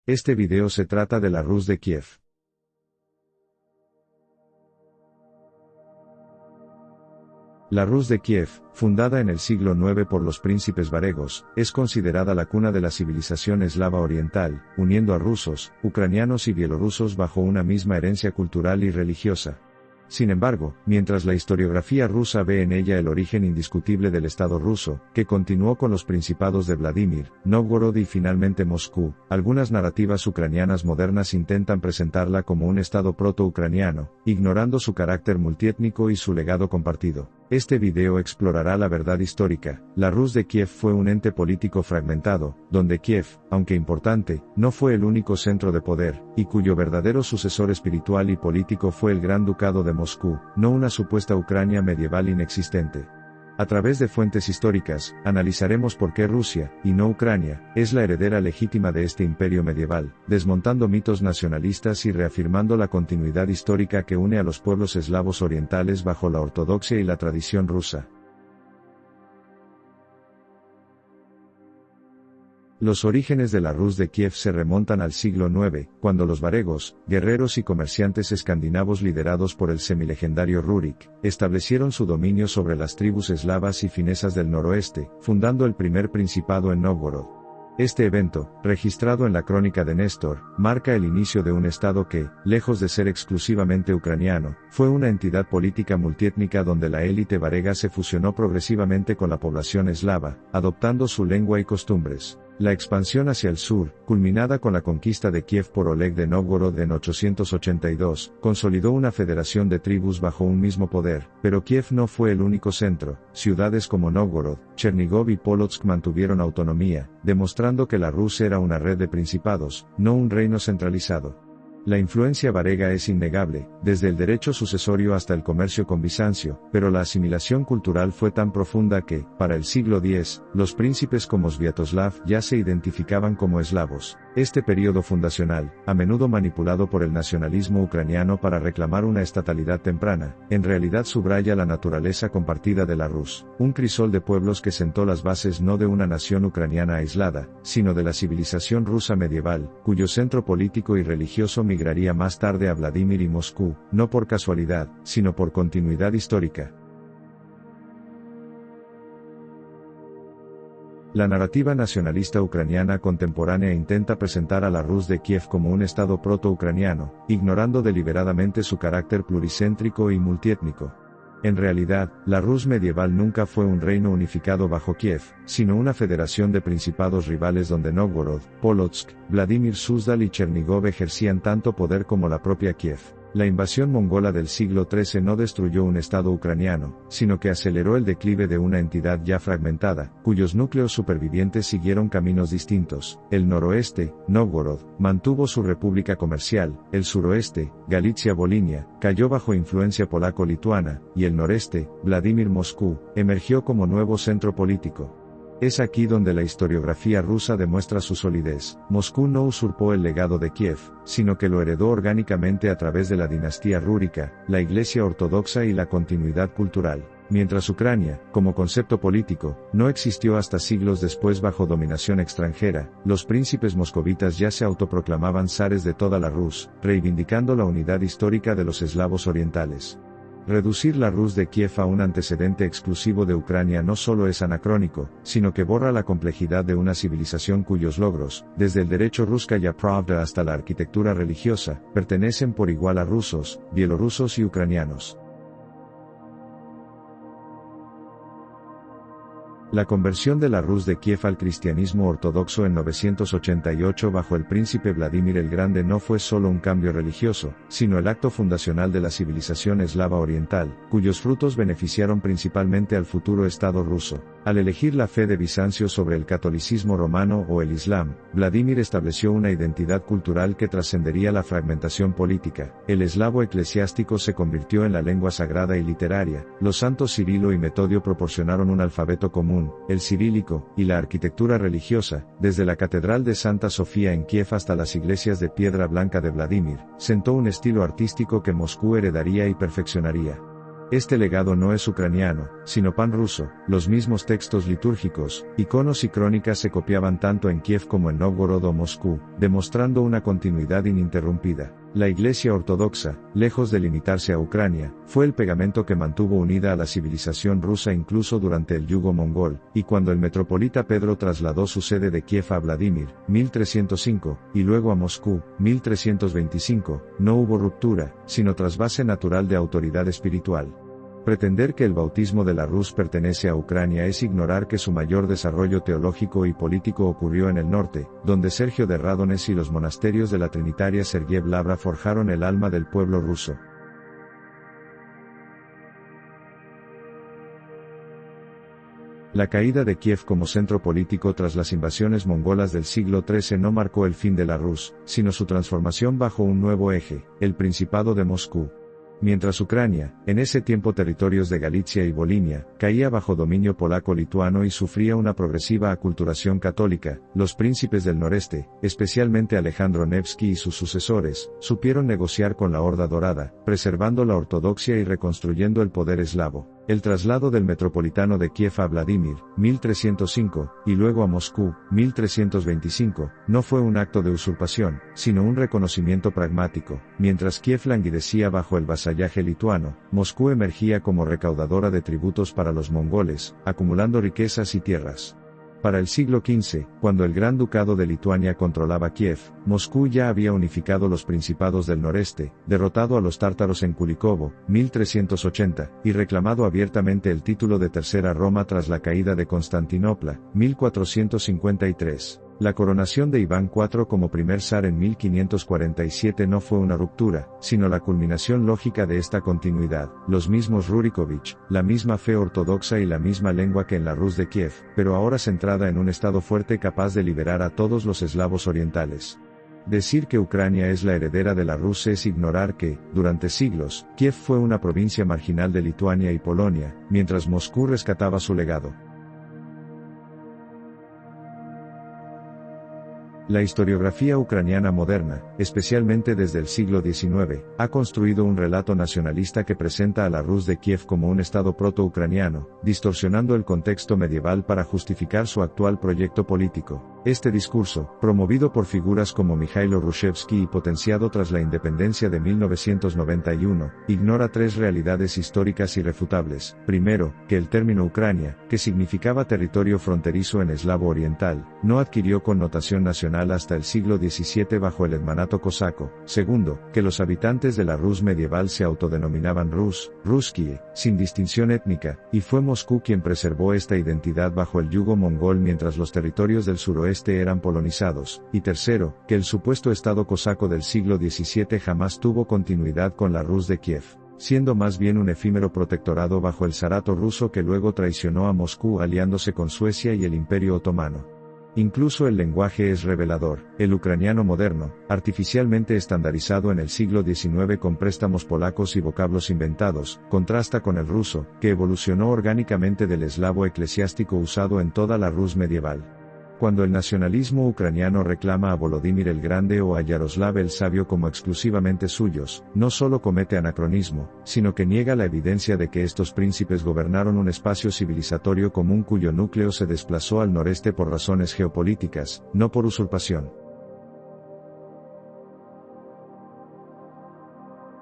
Este video se trata de la Rus de Kiev. La Rus de Kiev, fundada en el siglo IX por los príncipes varegos, es considerada la cuna de la civilización eslava oriental, uniendo a rusos, ucranianos y bielorrusos bajo una misma herencia cultural y religiosa. Sin embargo, mientras la historiografía rusa ve en ella el origen indiscutible del Estado ruso, que continuó con los principados de Vladimir, Nóvgorod y finalmente Moscú, algunas narrativas ucranianas modernas intentan presentarla como un Estado proto-ucraniano, ignorando su carácter multiétnico y su legado compartido. Este video explorará la verdad histórica. La Rus de Kiev fue un ente político fragmentado, donde Kiev, aunque importante, no fue el único centro de poder, y cuyo verdadero sucesor espiritual y político fue el Gran Ducado de Moscú, no una supuesta Ucrania medieval inexistente. A través de fuentes históricas, analizaremos por qué Rusia, y no Ucrania, es la heredera legítima de este imperio medieval, desmontando mitos nacionalistas y reafirmando la continuidad histórica que une a los pueblos eslavos orientales bajo la ortodoxia y la tradición rusa. Los orígenes de la Rus de Kiev se remontan al siglo IX, cuando los varegos, guerreros y comerciantes escandinavos liderados por el semilegendario Rurik, establecieron su dominio sobre las tribus eslavas y finesas del noroeste, fundando el primer principado en Nóvgorod. Este evento, registrado en la crónica de Néstor, marca el inicio de un estado que, lejos de ser exclusivamente ucraniano, fue una entidad política multiétnica donde la élite varega se fusionó progresivamente con la población eslava, adoptando su lengua y costumbres. La expansión hacia el sur, culminada con la conquista de Kiev por Oleg de Nóvgorod en 882, consolidó una federación de tribus bajo un mismo poder, pero Kiev no fue el único centro. Ciudades como Nóvgorod, Chernigov y Polotsk mantuvieron autonomía, demostrando que la Rus era una red de principados, no un reino centralizado. La influencia varega es innegable, desde el derecho sucesorio hasta el comercio con Bizancio, pero la asimilación cultural fue tan profunda que, para el siglo X, los príncipes como Sviatoslav ya se identificaban como eslavos. Este periodo fundacional, a menudo manipulado por el nacionalismo ucraniano para reclamar una estatalidad temprana, en realidad subraya la naturaleza compartida de la Rus, un crisol de pueblos que sentó las bases no de una nación ucraniana aislada, sino de la civilización rusa medieval, cuyo centro político y religioso migraría más tarde a Vladimir y Moscú, no por casualidad, sino por continuidad histórica. La narrativa nacionalista ucraniana contemporánea intenta presentar a la Rus de Kiev como un estado proto-ucraniano, ignorando deliberadamente su carácter pluricéntrico y multiétnico. En realidad, la Rus medieval nunca fue un reino unificado bajo Kiev, sino una federación de principados rivales donde Nóvgorod, Polotsk, Vladimir Suzdal y Chernigov ejercían tanto poder como la propia Kiev. La invasión mongola del siglo XIII no destruyó un estado ucraniano, sino que aceleró el declive de una entidad ya fragmentada, cuyos núcleos supervivientes siguieron caminos distintos. El noroeste, Nóvgorod, mantuvo su república comercial, el suroeste, Galitzia-Volinia, cayó bajo influencia polaco-lituana, y el noreste, Vladimir-Moscú, emergió como nuevo centro político. Es aquí donde la historiografía rusa demuestra su solidez. Moscú no usurpó el legado de Kiev, sino que lo heredó orgánicamente a través de la dinastía rúrica, la Iglesia ortodoxa y la continuidad cultural. Mientras Ucrania, como concepto político, no existió hasta siglos después bajo dominación extranjera, los príncipes moscovitas ya se autoproclamaban zares de toda la Rus, reivindicando la unidad histórica de los eslavos orientales. Reducir la Rus de Kiev a un antecedente exclusivo de Ucrania no solo es anacrónico, sino que borra la complejidad de una civilización cuyos logros, desde el derecho Ruskaya Pravda hasta la arquitectura religiosa, pertenecen por igual a rusos, bielorrusos y ucranianos. La conversión de la Rus de Kiev al cristianismo ortodoxo en 988 bajo el príncipe Vladimir el Grande no fue solo un cambio religioso, sino el acto fundacional de la civilización eslava oriental, cuyos frutos beneficiaron principalmente al futuro Estado ruso. Al elegir la fe de Bizancio sobre el catolicismo romano o el Islam, Vladimir estableció una identidad cultural que trascendería la fragmentación política. El eslavo eclesiástico se convirtió en la lengua sagrada y literaria, los santos Cirilo y Metodio proporcionaron un alfabeto común, el cirílico, y la arquitectura religiosa, desde la Catedral de Santa Sofía en Kiev hasta las iglesias de piedra blanca de Vladimir, sentó un estilo artístico que Moscú heredaría y perfeccionaría. Este legado no es ucraniano, sino pan-ruso. Los mismos textos litúrgicos, iconos y crónicas se copiaban tanto en Kiev como en Nóvgorod o Moscú, demostrando una continuidad ininterrumpida. La Iglesia Ortodoxa, lejos de limitarse a Ucrania, fue el pegamento que mantuvo unida a la civilización rusa incluso durante el yugo mongol, y cuando el metropolita Pedro trasladó su sede de Kiev a Vladimir, 1305, y luego a Moscú, 1325, no hubo ruptura, sino trasvase natural de autoridad espiritual. Pretender que el bautismo de la Rus pertenece a Ucrania es ignorar que su mayor desarrollo teológico y político ocurrió en el norte, donde Sergio de Radones y los monasterios de la trinitaria Sergiev Lavra forjaron el alma del pueblo ruso. La caída de Kiev como centro político tras las invasiones mongolas del siglo XIII no marcó el fin de la Rus, sino su transformación bajo un nuevo eje, el Principado de Moscú. Mientras Ucrania, en ese tiempo territorios de Galicia y Volinia, caía bajo dominio polaco-lituano y sufría una progresiva aculturación católica, los príncipes del noreste, especialmente Alejandro Nevsky y sus sucesores, supieron negociar con la Horda Dorada, preservando la ortodoxia y reconstruyendo el poder eslavo. El traslado del metropolitano de Kiev a Vladimir, 1305, y luego a Moscú, 1325, no fue un acto de usurpación, sino un reconocimiento pragmático. Mientras Kiev languidecía bajo el vasallaje lituano, Moscú emergía como recaudadora de tributos para los mongoles, acumulando riquezas y tierras. Para el siglo XV, cuando el Gran Ducado de Lituania controlaba Kiev, Moscú ya había unificado los principados del noreste, derrotado a los tártaros en Kulikovo, 1380, y reclamado abiertamente el título de Tercera Roma tras la caída de Constantinopla, 1453. La coronación de Iván IV como primer zar en 1547 no fue una ruptura, sino la culminación lógica de esta continuidad. Los mismos Rurikovich, la misma fe ortodoxa y la misma lengua que en la Rus de Kiev, pero ahora centrada en un estado fuerte capaz de liberar a todos los eslavos orientales. Decir que Ucrania es la heredera de la Rus es ignorar que, durante siglos, Kiev fue una provincia marginal de Lituania y Polonia, mientras Moscú rescataba su legado. La historiografía ucraniana moderna, especialmente desde el siglo XIX, ha construido un relato nacionalista que presenta a la Rus de Kiev como un estado proto-ucraniano, distorsionando el contexto medieval para justificar su actual proyecto político. Este discurso, promovido por figuras como Mikhailo Hrushevsky y potenciado tras la independencia de 1991, ignora tres realidades históricas irrefutables. Primero, que el término Ucrania, que significaba territorio fronterizo en eslavo oriental, no adquirió connotación nacional hasta el siglo XVII bajo el hetmanato cosaco. Segundo, que los habitantes de la Rus medieval se autodenominaban Rus, Ruskие, sin distinción étnica, y fue Moscú quien preservó esta identidad bajo el yugo mongol mientras los territorios del suroeste eran polonizados. Y tercero, que el supuesto estado cosaco del siglo XVII jamás tuvo continuidad con la Rus de Kiev, siendo más bien un efímero protectorado bajo el zarato ruso que luego traicionó a Moscú aliándose con Suecia y el Imperio Otomano. Incluso el lenguaje es revelador. El ucraniano moderno, artificialmente estandarizado en el siglo XIX con préstamos polacos y vocablos inventados, contrasta con el ruso, que evolucionó orgánicamente del eslavo eclesiástico usado en toda la Rus medieval. Cuando el nacionalismo ucraniano reclama a Volodymyr el Grande o a Yaroslav el Sabio como exclusivamente suyos, no solo comete anacronismo, sino que niega la evidencia de que estos príncipes gobernaron un espacio civilizatorio común cuyo núcleo se desplazó al noreste por razones geopolíticas, no por usurpación.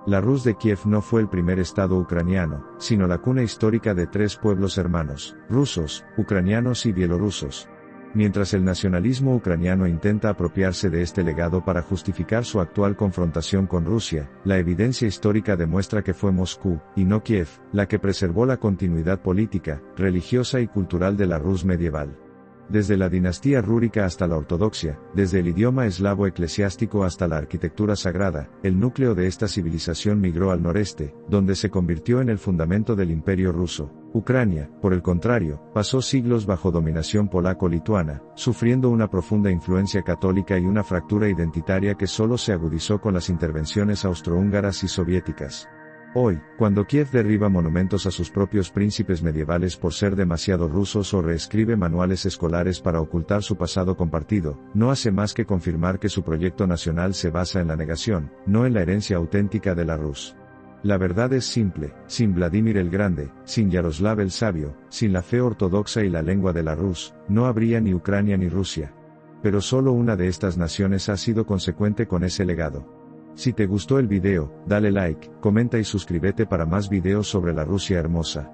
La Rus de Kiev no fue el primer estado ucraniano, sino la cuna histórica de tres pueblos hermanos, rusos, ucranianos y bielorrusos. Mientras el nacionalismo ucraniano intenta apropiarse de este legado para justificar su actual confrontación con Rusia, la evidencia histórica demuestra que fue Moscú, y no Kiev, la que preservó la continuidad política, religiosa y cultural de la Rus medieval. Desde la dinastía rúrica hasta la ortodoxia, desde el idioma eslavo eclesiástico hasta la arquitectura sagrada, el núcleo de esta civilización migró al noreste, donde se convirtió en el fundamento del Imperio ruso. Ucrania, por el contrario, pasó siglos bajo dominación polaco-lituana, sufriendo una profunda influencia católica y una fractura identitaria que solo se agudizó con las intervenciones austrohúngaras y soviéticas. Hoy, cuando Kiev derriba monumentos a sus propios príncipes medievales por ser demasiado rusos o reescribe manuales escolares para ocultar su pasado compartido, no hace más que confirmar que su proyecto nacional se basa en la negación, no en la herencia auténtica de la Rus. La verdad es simple: sin Vladimir el Grande, sin Yaroslav el Sabio, sin la fe ortodoxa y la lengua de la Rus, no habría ni Ucrania ni Rusia. Pero solo una de estas naciones ha sido consecuente con ese legado. Si te gustó el video, dale like, comenta y suscríbete para más videos sobre la Rusia hermosa.